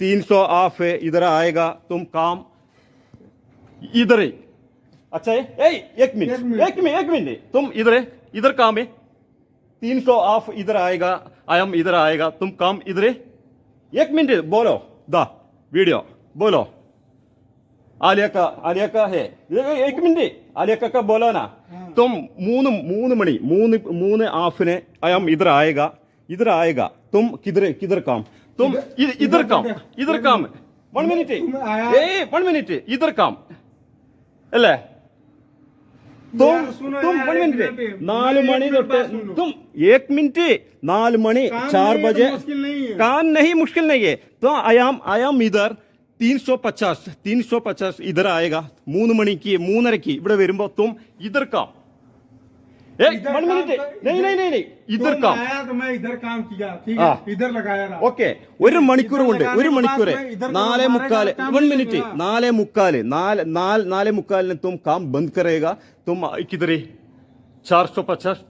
300 of है, इधर आएगा, तुम काम इधर है। अच्छा है, एक मिनट, तुम इधर काम है, 300 ऑफ इधर आएगा, आयम इधर आएगा, तुम काम इधर है। 1 मिनट बोलो, दा वीडियो बोलो। आलिया का है, 1 मिनट, आलिया का बोलो ना। तुम മൂന്ന് മണി 3 ऑफिने आयम इधर आएगा, तुम किधर काम, तुम इधर काम 1 मिनट, 1 मिनट, इधर काम अല്ലേ? तुम 1 मिनट, 4 मणि തൊട്ട് तुम 1 मिनट, 4 मणि 4 बजे काम नहीं, मुश्किल नहीं है। तो आयाम इधर 350 इधर आएगा, 3 മണിക്ക് 3:30 ഇവിടെ വരുമ്പോ तुम इधर काम। 1 मिनट, नहीं, इधर काम आया तो मैं इधर काम किया, ठीक है, इधर लगाया रहा। ഓക്കെ, 1 മണിക്കൂർ കൊണ്ട് 1 മണിക്കൂർ 4:45 1 मिनट 4:45 तुम काम बंद करेगा, तुम किधर 450